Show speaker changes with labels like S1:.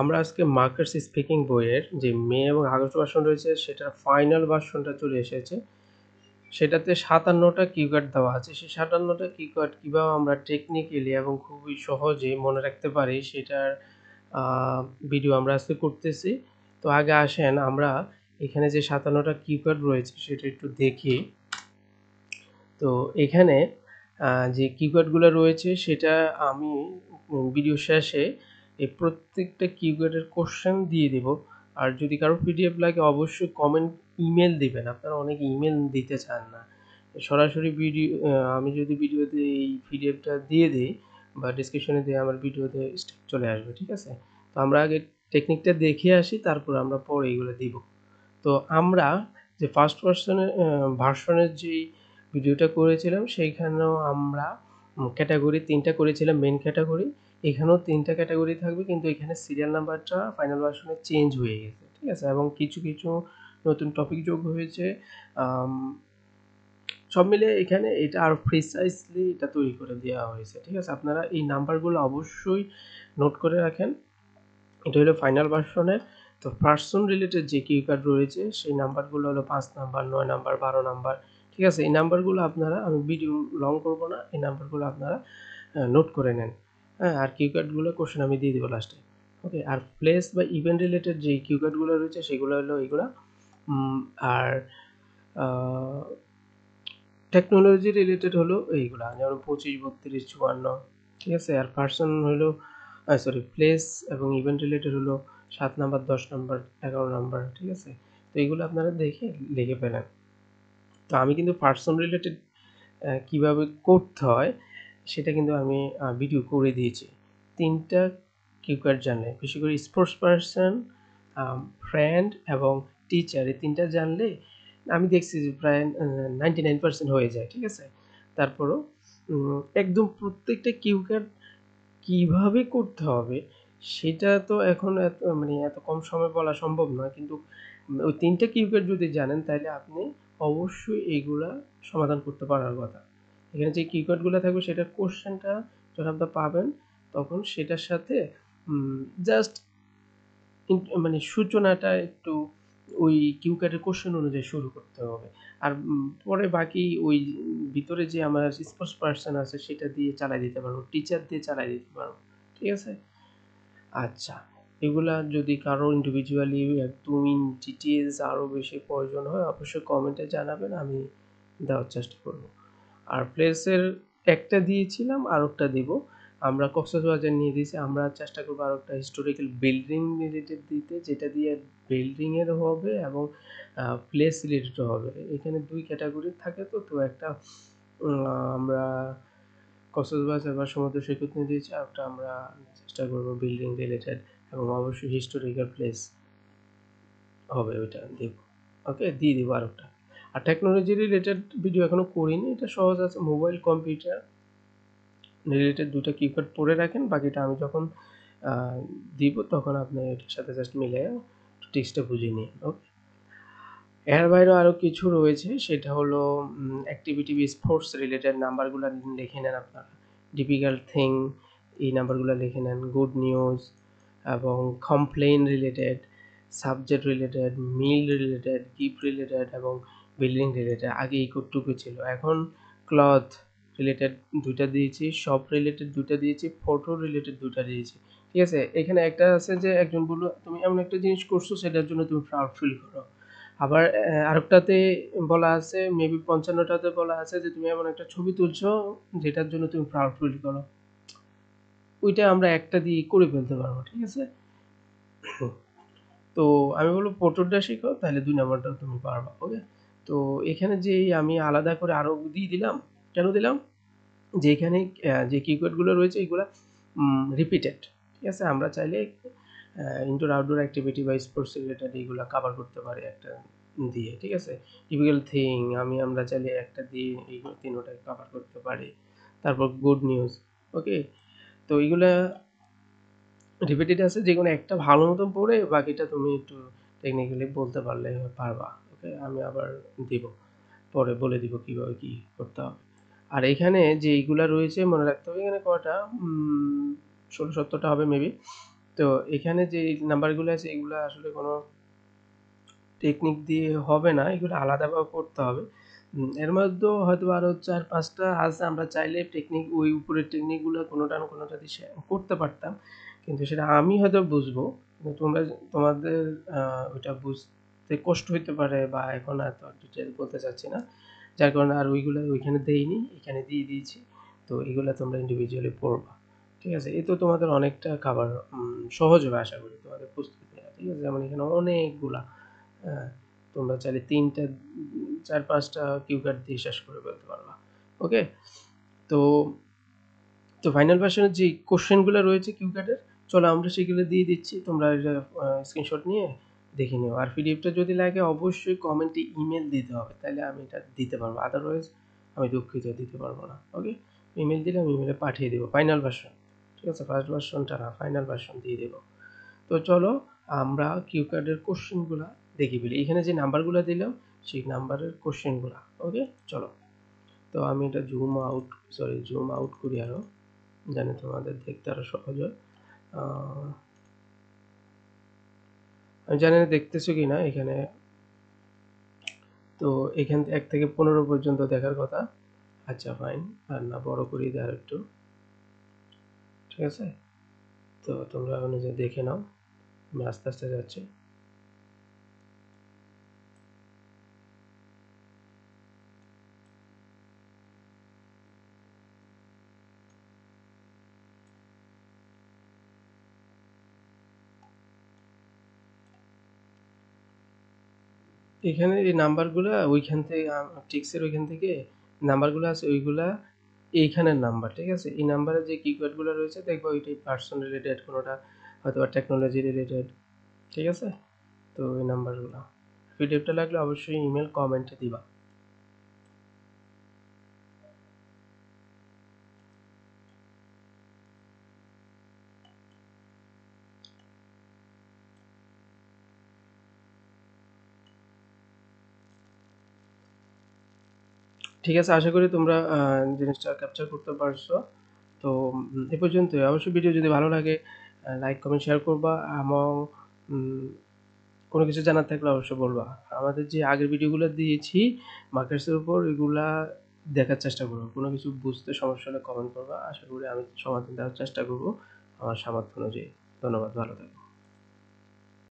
S1: আমরা আজকে markers speaking বইয়ের যে মে এবং আগস্ট ভার্সন রয়েছে সেটার ফাইনাল ভার্সনটা চলে এসেছে। সেটাতে ৫৭টা কিওয়ার্ড দেওয়া আছে। সেই ৫৭টা কিওয়ার্ড কিভাবে আমরা টেকনিক্যালি এবং খুবই সহজেই মনে রাখতে পারি সেটার আ ভিডিও আমরা আজকে করতেছি। তো আগে আসেন আমরা এখানে যে ৫৭টা কিওয়ার্ড রয়েছে সেটা একটু দেখি। তো এখানে যে কিওয়ার্ডগুলো রয়েছে সেটা আমি ভিডিও শেষে এই প্রত্যেকটা কিওয়ার্ডের কোশ্চেন দিয়ে দেব। আর যদি কারো পিডিএফ লাগে অবশ্যই কমেন্ট ইমেল দিবেন। আপনারা অনেকে ইমেল দিতে চান না। সরাসরি ভিডিও আমি যদি ভিডিওতে এই পিডিএফটা দিয়ে দেই বা ডেসক্রিপশনে দিয়ে আমার ভিডিওতে চলে আসবে। ঠিক আছে? তো আমরা আগে টেকনিকটা দেখে আসি তারপর আমরা পরে এগুলো দিব। তো আমরা যে ফার্স্ট পারসনের ভার্সনের যেই ভিডিওটা করেছিলাম সেইখানেও আমরা ক্যাটাগরি ৩টা করেছিলাম মেইন ক্যাটাগরি। এখানেও ৩টা ক্যাটাগরি থাকবে কিন্তু এখানে সিরিয়াল নাম্বারটা ফাইনাল ভার্সনে চেঞ্জ হয়ে গেছে। ঠিক আছে? এবং কিছু নতুন টপিক যোগ হয়েছে। আম সব মিলিয়ে এখানে এটা আরো প্রিসাইজলি এটা তৈরি করে দেওয়া হয়েছে। ঠিক আছে? আপনারা এই নাম্বারগুলো অবশ্যই নোট করে রাখেন। এটা হলো ফাইনাল ভার্সনের। তো পার্সন রিলেটেড যে কিওয়ার্ড রয়েছে সেই নাম্বারগুলো হলো ৫ নাম্বার, ৯ নাম্বার, ১২ নাম্বার। ঠিক আছে? এই নাম্বারগুলো আপনারা আমি ভিডিও লং করব না। এই নাম্বারগুলো আপনারা নোট করে নেন। হ্যাঁ? আর কিওয়ার্ডগুলো কোশ্চেন আমি দিয়ে দিব লাস্টে। ওকে? আর প্লেস বা ইভেন্ট রিলেটেড যে কিওয়ার্ডগুলো রয়েছে সেগুলো হলো এগুলা। আর আ টেকনোলজি রিলেটেড হলো এইগুলা যেমন ২৫, ৩২, ৫৪। ঠিক আছে? আর পার্সন হলো সরি প্লেস এবং ইভেন্ট রিলেটেড হলো ৭ নাম্বার, ১০ নাম্বার, ১১ নাম্বার। ঠিক আছে? তো এগুলো আপনারা দেখে লিখে ফেলেন। তো আমি কিন্তু পার্সন রিলেটেড কিভাবে করতে হয় সেটা কিন্তু আমি ভিডিও করে দিয়েছি। ৩টা কিওয়ার্ড জানলে বিশেষ করে স্পোর্টস পারসন, ফ্রেন্ড এবং টিচার এই ৩টা জানলে আমি দেখছি যে প্রায় 99% হয়ে যায়। ঠিক আছে? তারপরও একদম প্রত্যেকটা কিওয়ার্ড কিভাবে করতে হবে সেটা তো এখন এত কম সময়ে বলা সম্ভব নয়। কিন্তু ওই ৩টা কিওয়ার্ড যদি জানেন তাইলে আপনি অবশ্যই এইগুলা সমাধান করতে পারার কথা। এখানে যে কিওয়ার্ডগুলা থাকবে সেটার কোশ্চেনটা যখন আপনারা পাবেন তখন সেটার সাথে জাস্ট সূচনাটা একটু ওই কিউকাটের কোশ্চেন অনুযায়ী শুরু করতে হবে। আর পরে বাকি ওই ভিতরে যে আমার স্পোর্টস পারসন আছে সেটা দিয়ে চালায় দিতে পারবো। টিচার দিয়ে চালায় দিতে পারবো। ঠিক আছে? আচ্ছা। এগুলা যদি কারো ইন্ডিভিজুয়ালি একদম ইন ডিটেইলস আরো বেশি প্রয়োজন হয় অবশ্যই কমেন্টে জানাবেন। আমি দেওয়ার চেষ্টা করব। আর প্লেসের একটা দিয়েছিলাম আরেকটা দিব। আমরা কক্সবাজার নিয়ে দিয়েছি। আমরা চেষ্টা করব আরেকটা হিস্টোরিক্যাল বিল্ডিং রিলেটেড দিতে যেটা দিয়ে বিল্ডিং এর হবে এবং প্লেস রিলেটেড হবে। এখানে ২ ক্যাটাগরি থাকে তো একটা আমরা কক্সবাজার বা সমুদ্র সৈকত নিয়ে দিয়েছি। আরেকটা আমরা চেষ্টা করব বিল্ডিং রিলেটেড এবং অবশ্যই হিস্টোরিক্যাল প্লেস হবে ওইটা দিব। ওকে? দিয়ে দিব আরেকটা। আর টেকনোলজি রিলেটেড ভিডিও এখনো করিনি। এটা সহজ আছে মোবাইল কম্পিউটার রিলেটেড ২ টা কিওয়ার্ড পড়ে রাখেন। বাকিটা আমি যখন আ দিব তখন আপনি এটার সাথে জাস্ট মিলাইয়া টেক্সটটা বুঝে নিয়েন। ওকে? এর বাইরেও আরো কিছু রয়েছে সেটা হলো অ্যাক্টিভিটি স্পোর্টস রিলেটেড নাম্বারগুলা লিখে নেন আপনারা। ডিফিকাল্ট থিং এই নাম্বারগুলা লিখে নেন। গুড নিউজ এবং কমপ্লেইন রিলেটেড, সাবজেক্ট রিলেটেড, মিল রিলেটেড, গিফট রিলেটেড এবং বিল্ডিং রিলেটেড। আগে এইটুকু ছিল। এখন ক্লথ রিলেটেড ২ টা দিয়েছি, শপ রিলেটেড ২ টা দিয়েছি, ফটো রিলেটেড ২ টা দিয়েছি। ঠিক আছে? এখানে একটা আছে যে একজন বলল, "তুমি এমন একটা জিনিস করছো সেটার জন্য তুমি প্রাউড ফিল করো।" আবার আরেকটাতে বলা আছে মেবি ৫৫ টাতে বলা আছে যে তুমি এমন একটা ছবি তুলছো যেটার জন্য তুমি প্রাউড ফিল করো। ওইটা আমরা একটা দিয়ে করে ফেলতে পারবো। ঠিক আছে? তো আমি বলব প্রথমটা শিখো তাহলে ২ নাম্বারটাও তুমি পারবা। ওকে? তো এখানে যেই আমি আলাদা করে আরো দিয়ে দিলাম। কেন দিলাম? যে এখানে যে কিওয়ার্ড গুলো রয়েছে এগুলা রিপিটেড। ঠিক আছে? আমরা চাইলে ইনডোর আউটডোর অ্যাক্টিভিটি বা স্পোর্টস রিলেটেড এগুলা কভার করতে পারি একটা দিয়ে। ঠিক আছে? টিপিক্যাল থিং আমরা চাইলে একটা দিয়ে এইগুলো ৩ টাকে কভার করতে পারি। তারপর গুড নিউজ। ওকে? তো এগুলা রিপিটেড আছে যেকোনো একটা ভালো মতন পড়ে বাকিটা তুমি একটু টেকনিক্যালি বলতে পারলে পারবা। ওকে? আমি আবার দিব। পরে বলে দিব কিভাবে কি করতে হবে। আর এখানে যে এইগুলা রয়েছে মনে রাখতে হবে এখানে কয়টা ১৬-১৭টা হবে মেবি। তো এখানে যে নাম্বারগুলো আছে এগুলো আসলে কোনো টেকনিক দিয়ে হবে না, এগুলো আলাদাভাবে করতে হবে। এর মধ্যেও হয়তো আরও ৪-৫টা আছে, আমরা চাইলে টেকনিক ওই উপরের টেকনিকগুলো কোনোটা না কোনোটা দিয়ে করতে পারতাম, কিন্তু সেটা আমি হয়তো বুঝবো, কিন্তু তোমাদের ওইটা বুঝতে কষ্ট হইতে পারে, বা এখন এত ডিটেল বলতে চাচ্ছি না, যার কারণে আর ওইগুলো ওইখানে দেইনি, এখানে দিয়ে দিয়েছি। তো এগুলো তোমরা ইন্ডিভিজুয়ালি পড়বা, ঠিক আছে? এ তো তোমাদের অনেকটা খাবার সহজ হবে আশা করি তোমাদের প্রস্তুতি নেওয়া, ঠিক আছে? যেমন এখানে অনেকগুলা, হ্যাঁ, তোমরা চাইলে ৩টা ৪-৫টা কিউ কার্ড দিয়ে শেষ করে ফেলতে পারবা। ওকে? তো ফাইনাল ভার্সনের যে কোশ্চেনগুলো রয়েছে কিউ কার্ডের, চলো আমরা সেগুলো দিয়ে দিচ্ছি, তোমরা এটা স্ক্রিনশট নিয়ে দেখে নিও। আর পিডিএফটা যদি লাগে অবশ্যই কমেন্টে ইমেল দিতে হবে, তাহলে আমি এটা দিতে পারবো, আদারওয়াইজ আমি দুঃখিত, দিতে পারবো না। ওকে? ইমেল দিলে আমি ইমেলে পাঠিয়ে দেবো ফাইনাল ভার্সন, ঠিক আছে? ফার্স্ট ভার্সনটা না, ফাইনাল ভার্সন দিয়ে দেবো। তো চলো আমরা কিউ কার্ডের কোশ্চেনগুলো দেখে ফেলি, এখানে যে নাম্বারগুলো দিলাম সেই নাম্বারের কোশ্চেনগুলো। ওকে, চলো। তো আমি এটা জুম আউট করি আরও, জানি তোমাদের দেখতে আরও সহজ হয়। আমি জানি না দেখতেছো কি না এখানে। তো এখান ১ থেকে ১৫ পর্যন্ত দেখার কথা। আচ্ছা ফাইন, আর না বড় করি দেয় আর একটু, ঠিক আছে? তো তোমরা অনুযায়ী দেখে নাও, আমি আস্তে আস্তে যাচ্ছি। এখানে এই নাম্বারগুলা ওইখান থেকে টিক্সের ওইখান থেকে নাম্বারগুলো আছে, ওইগুলা এইখানের নাম্বার, ঠিক আছে? এই নাম্বারে যে কিওয়ার্ডগুলো রয়েছে দেখবা ওইটাই পার্সন রিলেটেড, কোনোটা হয়তো বা টেকনোলজি রিলেটেড, ঠিক আছে? তো এই নাম্বারগুলো পিডিএফটা লাগলে অবশ্যই ইমেল কমেন্টে দিবা। ঠিক আছে, আশা করি তোমরা জিনিসটা ক্যাপচার করতে পারছো। তো এ পর্যন্তই। অবশ্যই ভিডিও যদি ভালো লাগে লাইক কমেন্ট শেয়ার করবা, এবং কোনো কিছু জানার থাকলে অবশ্যই বলবা। আমাদের যে আগের ভিডিওগুলো দিয়েছি মার্কার্সের উপর, এগুলা দেখার চেষ্টা করবো, কোনো কিছু বুঝতে সমস্যা হলে কমেন্ট করবা, আশা করি আমি সমাধান দেওয়ার চেষ্টা করবো আমার সামর্থ্য অনুযায়ী। ধন্যবাদ, ভালো থাকো।